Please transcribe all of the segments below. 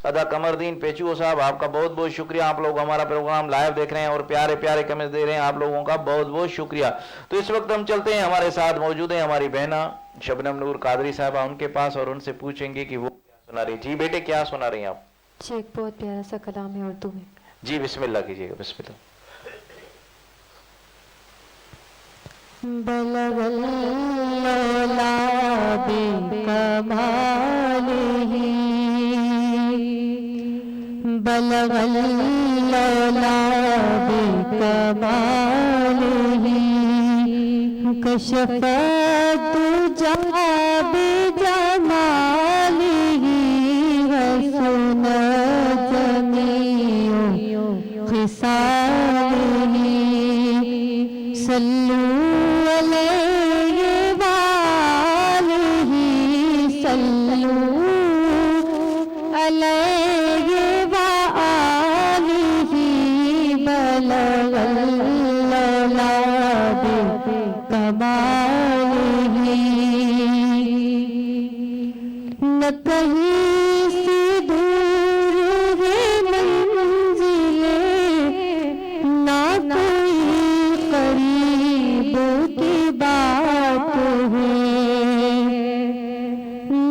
अदा कमरदीन पेचू साहब आपका बहुत बहुत शुक्रिया। आप लोग हमारा प्रोग्राम लाइव देख रहे हैं और प्यारे प्यारे कमेंट दे रहे हैं, आप लोगों का बहुत बहुत शुक्रिया। तो इस वक्त हम चलते हैं, हमारे साथ मौजूद है हमारी बहना शबनम नूर कादरी साहबा, उनके पास और उनसे पूछेंगे कि वो क्या सुना रही। जी बेटे क्या सुना रही हैं आप? जी एक बहुत प्यारा सा कलाम है उर्दू में। जी बिस्मिल्लाह कीजिएगा, बिस्मिल्लाह। बलगल्लौला बिकमालिही बलगल्लौला बिकमालिही कशफत दुजा बिजमालिही हसनत जमीउ खिसालिही सल्लू अलैहि वालिही सल्लू अलैहि वालिही बलगल्लौला बिकमालिही न कहीं से दूर है मंजिले ना कोई करीब की बात है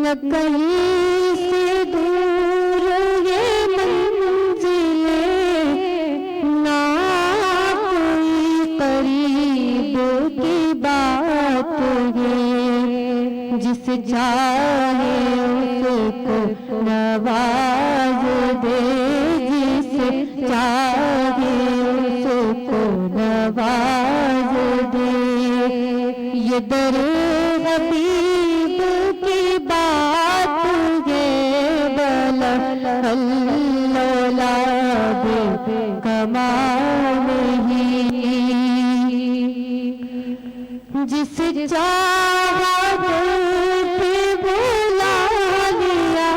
न कहीं से दूर है मंजिले ना कोई करीब की बात है जिस चाहे उसको नवाज दे जिस चाहे उसको नवाज दे ये दर हबीब की बात है बलगल्लौला बिकमालिही जिस चाहा पे बुला लिया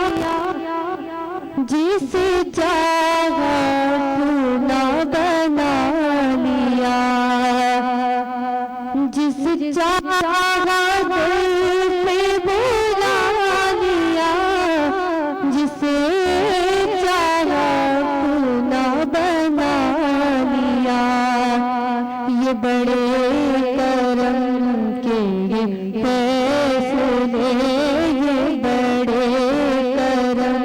जिस चाहा अपना बना लिया जिस चाहा पे बुला लिया जिसे चाहा अपना बना लिया ये बड़े करम के फैसले ये बड़े करम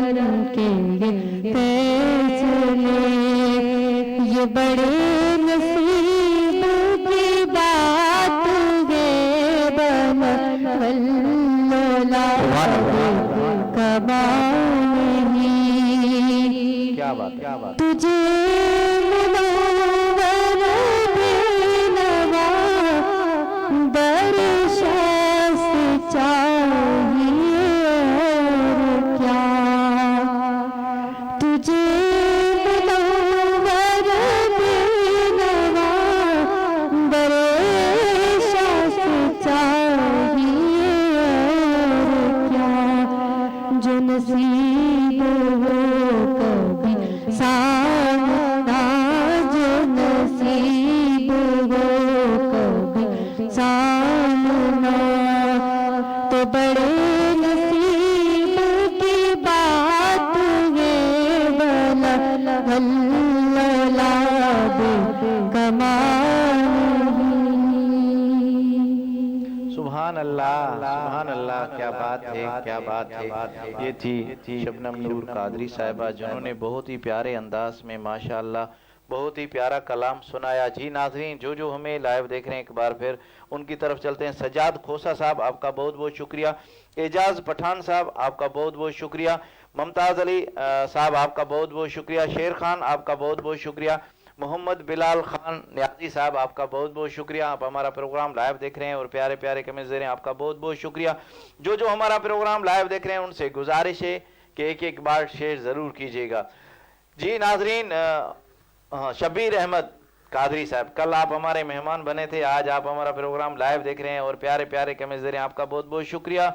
के फैसले ये बड़े नसीब की बात है बलगल्लौला बिकमालिही क्या बात, क्या बात। तुझे मुनव्वर बेनवा बरसात चाहिए और क्या तुझे मुनव्वर बेनवा बरसात चाहिए और क्या जो नसीब हो कभी सामना जो नसीब हो कभी सामना तो बड़े नसीब की बात है बलगल्लौला बिकमालिही। सुभान अल्लाह, सुभान अल्लाह, क्या बात है, क्या बात है। ये थी शबनम नूर कादरी साहिबा जिन्होंने बहुत ही प्यारे अंदाज में माशाअल्लाह बहुत ही प्यारा कलाम सुनाया। जी नाज़रीन, जो जो हमें लाइव देख रहे हैं एक बार फिर उनकी तरफ चलते हैं। सजाद खोसा साहब आपका बहुत बहुत शुक्रिया। एजाज पठान साहब आपका बहुत बहुत शुक्रिया। मुमताज़ अली साहब आपका बहुत बहुत शुक्रिया। शेर खान आपका बहुत बहुत शुक्रिया। मोहम्मद बिलाल खान न्याजी साहब आपका बहुत बहुत शुक्रिया। आप हमारा प्रोग्राम लाइव देख रहे हैं और प्यारे प्यारे कमेंट्स दे रहे हैं, आपका बहुत बहुत शुक्रिया। जो जो हमारा प्रोग्राम लाइव देख रहे हैं उनसे गुजारिश है कि एक एक बार शेयर ज़रूर कीजिएगा। जी नाजरीन, शबीर अहमद कादरी साहब, कल आप हमारे मेहमान बने थे, आज आप हमारा प्रोग्राम लाइव देख रहे हैं और प्यारे प्यारे कमेंट्स दे रहे हैं, आपका बहुत बहुत शुक्रिया।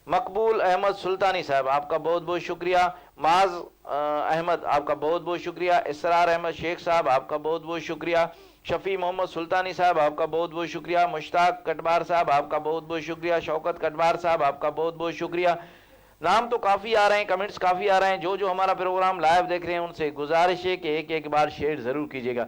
मकबूल अहमद सुल्तानी साहब आपका बहुत बहुत शुक्रिया। माज अहमद आपका बहुत बहुत शुक्रिया। इसरार अहमद शेख साहब आपका बहुत बहुत शुक्रिया। शफी मोहम्मद सुल्तानी साहब आपका बहुत बहुत शुक्रिया। मुश्ताक कटवार साहब आपका बहुत बहुत शुक्रिया। शौकत कटवार साहब आपका बहुत बहुत शुक्रिया। नाम तो काफ़ी आ रहे हैं, कमेंट्स काफ़ी आ रहे हैं। जो जो हमारा प्रोग्राम लाइव देख रहे हैं उनसे गुजारिश है कि एक एक बार शेयर ज़रूर कीजिएगा।